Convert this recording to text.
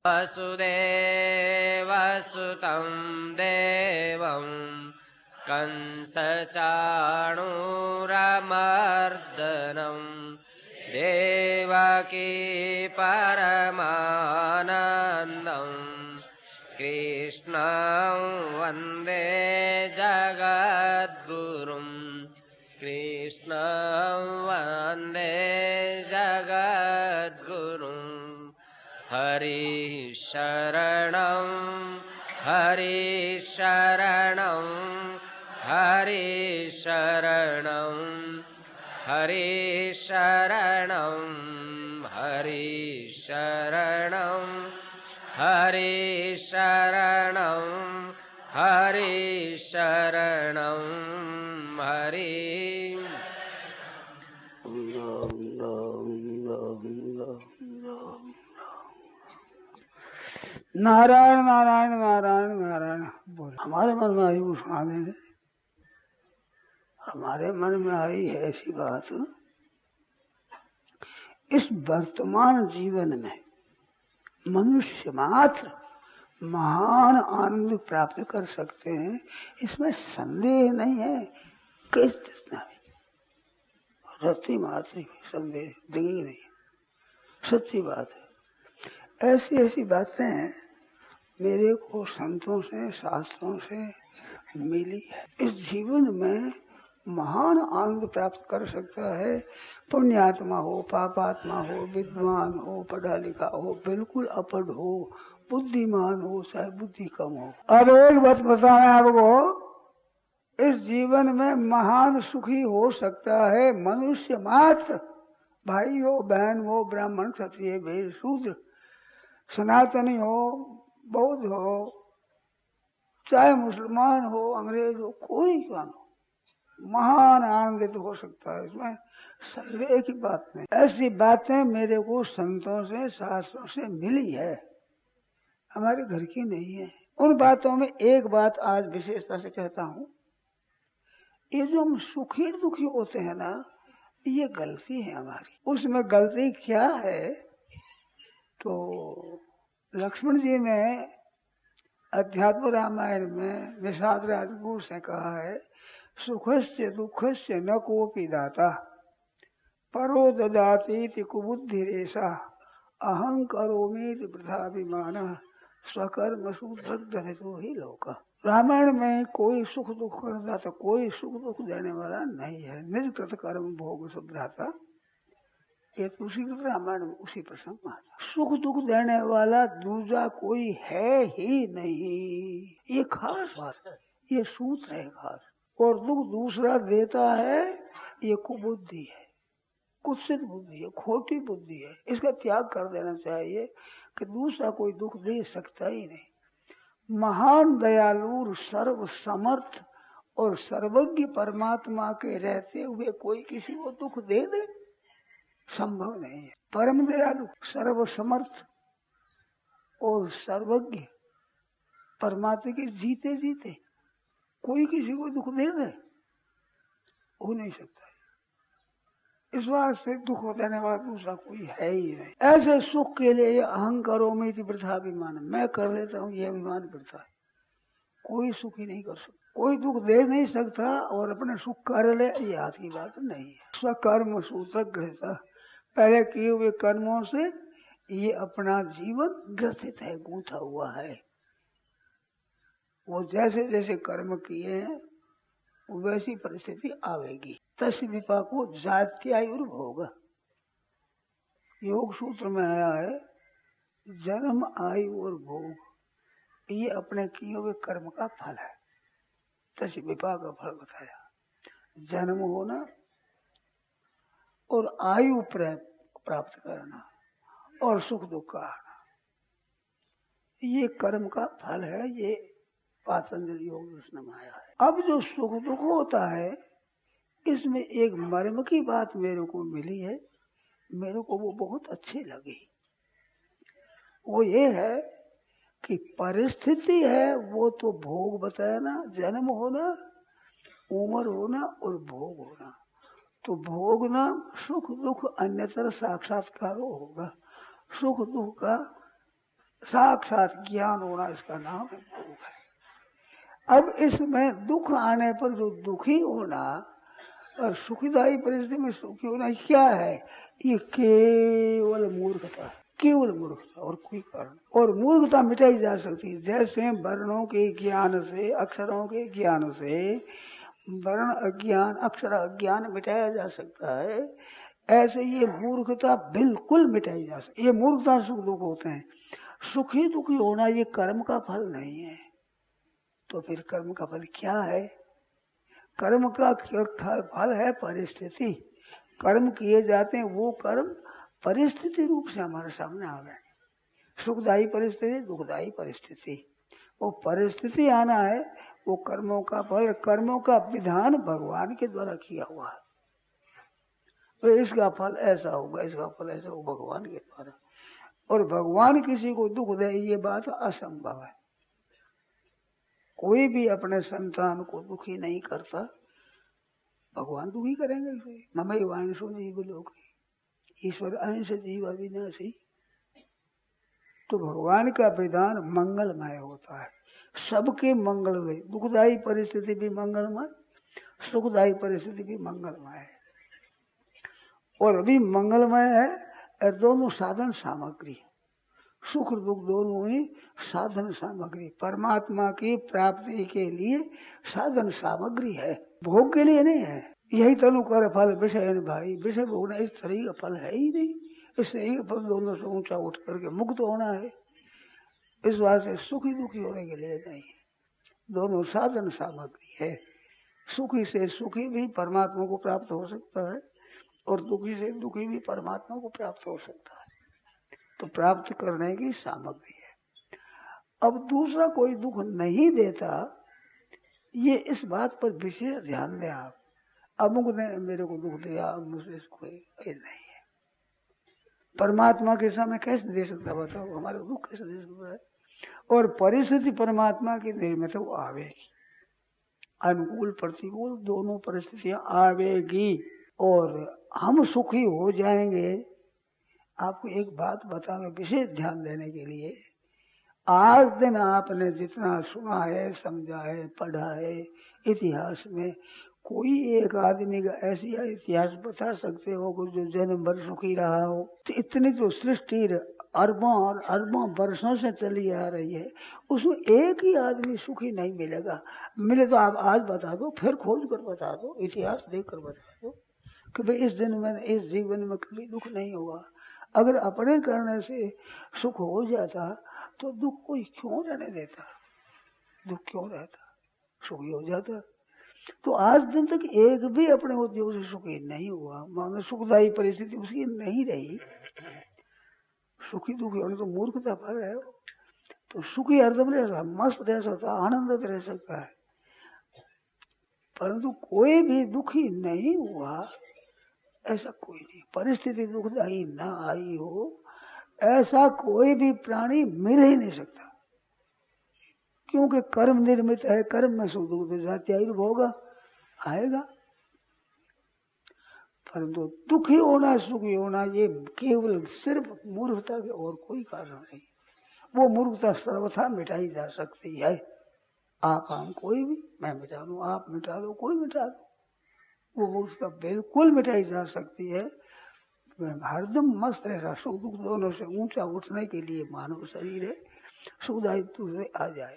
वसुदेवसुतं देवं कंसचाणूरमर्दनं देवकी परमानन्दं कृष्णं वन्दे जगद्गुरुं कृष्णं वन्दे जगद्गुरुं हरि शरणं हरि शरणं हरि शरणं हरि शरणं हरि शरणं हरि शरणं हरि शरणं हरि नारायण नारायण नारायण नारायण बोल। हमारे मन में आई वो सुना देंगे। हमारे मन में आई है ऐसी बात, इस वर्तमान जीवन में मनुष्य मात्र महान आनंद प्राप्त कर सकते हैं, इसमें संदेह नहीं है। किस रत्ती मात्र संदेह दिखी नहीं, सच्ची बात है। ऐसी ऐसी बातें मेरे को संतों से शास्त्रों से मिली है। इस जीवन में महान आनंद प्राप्त कर सकता है। पुण्यात्मा हो, पापात्मा हो, विद्वान हो, पढ़ा लिखा हो, बिल्कुल अपढ़ हो, बुद्धिमान हो, चाहे बुद्धि कम हो। अब एक बात बताएं आपको, इस जीवन में महान सुखी हो सकता है मनुष्य मात्र। भाई हो, बहन हो, ब्राह्मण, क्षत्रिय, वैश्य, शूद्र, सनातनी हो, बौद्ध हो, चाहे मुसलमान हो, अंग्रेज हो, कोई क्यों हो, महान आनंदित हो सकता है। इसमें संदेह की बात नहीं। ऐसी बातें मेरे को संतों से शास्त्रों से मिली है, हमारे घर की नहीं है। उन बातों में एक बात आज विशेषता से कहता हूँ, ये जो हम सुखी दुखी होते हैं ना, ये गलती है हमारी। उसमें गलती क्या है, तो लक्ष्मण जी ने अध्यात्म रामायण में निषाद राजगुरु से कहा है, सुखस्य दुखस्य न कोपि दाता परो ददातीति कुबुद्धिरेषा अहं करोमीति वृथाभिमानः स्वकर्म सुदग्धतो ही लोक। रामायण में कोई सुख दुख करता तो कोई सुख दुख देने वाला नहीं है। निज कृत कर्म भोग सुभ्राता, ये उसी रामायण में उसी प्रसंग में आता। सुख दुख देने वाला दूसरा कोई है ही नहीं, ये खास बात है, ये सूत्र है खास। और दुख दूसरा देता है, ये कुबुद्धि है, कुत्सित बुद्धि है, खोटी बुद्धि है। इसका त्याग कर देना चाहिए कि दूसरा कोई दुख दे सकता ही नहीं। महान दयालु, सर्व समर्थ और सर्वज्ञ परमात्मा के रहते हुए कोई किसी को दुख दे दे, संभव नहीं है। परम दयालु, सर्व समर्थ और सर्वज्ञ परमात्मा के जीते जीते कोई किसी को दुख दे दे, हो नहीं सकता। इस वास्ते दुख देने वाला दूसरा कोई है ही नहीं। ऐसे सुख के लिए अहंकारों में वृथाभिमान, मैं कर लेता हूँ, ये अभिमान वृथा है। कोई सुख ही नहीं कर सकता, कोई दुख दे नहीं सकता और अपने सुख कर ले, ये हाथ की बात नहीं है। स्वकर्म सूत्रग्रहता, पहले किए हुए कर्मों से ये अपना जीवन ग्रसित है, गूंथा हुआ है। वो जैसे जैसे कर्म किए हैं वैसी परिस्थिति आवेगी। तस् विपाको जात्यायुर्भोग, योग सूत्र में आया है, जन्म आयु और भोग ये अपने किए हुए कर्म का फल है। तस् विपाक का फल बताया, जन्म होना और आयु प्राप्त करना और सुख दुख का आना, ये कर्म का फल है। ये पातंजलि योग दर्शन में आया है। अब जो सुख दुख होता है, इसमें एक मर्म की बात मेरे को मिली है, मेरे को वो बहुत अच्छी लगी। वो ये है कि परिस्थिति है, वो तो भोग बताया ना, जन्म होना, उम्र होना और भोग होना। तो भोग ना सुख दुख अन्यतर साक्षात्कार होगा, सुख दुख का साक्षात ज्ञान होना, इसका नाम है भोग है। अब इसमें दुख आने पर जो दुखी होना और सुखदायी परिस्थिति में सुखी होना क्या है? ये केवल मूर्खता है, केवल मूर्खता और कोई कारण। और मूर्खता मिटाई जा सकती है जैसे वर्णों के ज्ञान से, अक्षरों के ज्ञान से वर्ण अज्ञान, अक्षर अज्ञान मिटाया जा सकता है, ऐसे ये मूर्खता बिल्कुल मिटाई जा सकती है। ये मूर्खता सुख दुख होते हैं। सुखी दुखी होना ये कर्म का फल नहीं है। तो फिर कर्म का फल क्या है? कर्म का फल है परिस्थिति। कर्म किए जाते हैं, वो कर्म परिस्थिति रूप से हमारे सामने आ गए। सुखदायी परिस्थिति, दुखदायी परिस्थिति, वो परिस्थिति आना है, वो कर्मों का फल। कर्मों का विधान भगवान के द्वारा किया हुआ है। तो इसका फल ऐसा होगा, इसका फल ऐसा होगा भगवान के द्वारा। और भगवान किसी को दुख दे, ये बात असंभव है। कोई भी अपने संतान को दुखी नहीं करता, भगवान दुखी करेंगे इसे। ममई वांशो जीव लोक, ईश्वर अंश जीव अविनाशी। तो भगवान का विधान मंगलमय होता है, सबके मंगलमय। दुखदायी परिस्थिति भी मंगलमय, सुखदायी परिस्थिति भी मंगलमय है। और अभी मंगलमय है, और दोनों साधन सामग्री, सुख दुख दोनों ही साधन सामग्री, परमात्मा की प्राप्ति के लिए साधन सामग्री है, भोग के लिए नहीं है। यही तनु कर फल विषय भाई, विषय भोगना इस तरह का फल है ही नहीं। इससे एक फल दोनों से ऊंचा उठ करके मुक्त होना है। इस वास्ते सुखी दुखी होने के लिए नहीं, दोनों साधन सामग्री है। सुखी से सुखी भी परमात्मा को प्राप्त हो सकता है, और दुखी से दुखी भी परमात्मा को प्राप्त हो सकता है। तो प्राप्त करने की सामग्री है। अब दूसरा कोई दुख नहीं देता, ये इस बात पर विशेष ध्यान दें आप। अमुक ने मेरे को दुख दिया, मुझे कोई नहीं है। परमात्मा के सामने कैसे दे सकता, बताओ? हमारे दुख कैसे दे सकता है? और परिस्थिति परमात्मा की निर्मित वो आवेगी, अनुकूल प्रतिकूल दोनों परिस्थितियां आवेगी, और हम सुखी हो जाएंगे। आपको एक बात बता, मैं विशेष ध्यान देने के लिए, आज दिन आपने जितना सुना है, समझा है, पढ़ा है इतिहास में, कोई एक आदमी का ऐसी इतिहास बता सकते हो जो जन्म भर सुखी रहा हो? तो इतनी तो सृष्टि अरबों और अरबों वर्षों से चली आ रही है, उसमें एक ही आदमी सुखी नहीं मिलेगा। मिले तो आप आज बता दो, फिर खोज कर बता दो, इतिहास देख कर बता दो कि भाई इस दिन में, इस जीवन में कभी दुख नहीं हुआ। अगर अपने करने से सुख हो जाता तो दुख कोई क्यों रहने देता? दुख क्यों रहता? सुखी हो जाता। तो आज दिन तक एक भी अपने उद्योग से सुखी नहीं हुआ, मानो सुखदायी परिस्थिति उसकी नहीं रही। सुखी दुखी होने तो मूर्खता फल है। तो सुखी हरदम रह सकता, मस्त रह सकता, आनंदित रह सकता है, परंतु कोई भी दुखी नहीं हुआ ऐसा कोई नहीं। परिस्थिति दुखदायी न आई हो ऐसा कोई भी प्राणी मिल ही नहीं सकता, क्योंकि कर्म निर्मित है। कर्म में सुख दुख जात्यायुर्भोग आएगा। परंतु दुखी होना सुखी होना ये केवल सिर्फ मूर्खता के और कोई कारण नहीं। वो मूर्खता सर्वथा मिटाई जा सकती है। आप हम कोई भी, मैं मिटा लूं, आप मिटा लो, कोई मिटा लो, वो मूर्खता बिल्कुल मिटाई जा सकती है। हरदम मस्त रहेगा, सुख दुख दोनों से ऊंचा उठने के लिए मानव शरीर है, सुखदायित्व से आ जाए।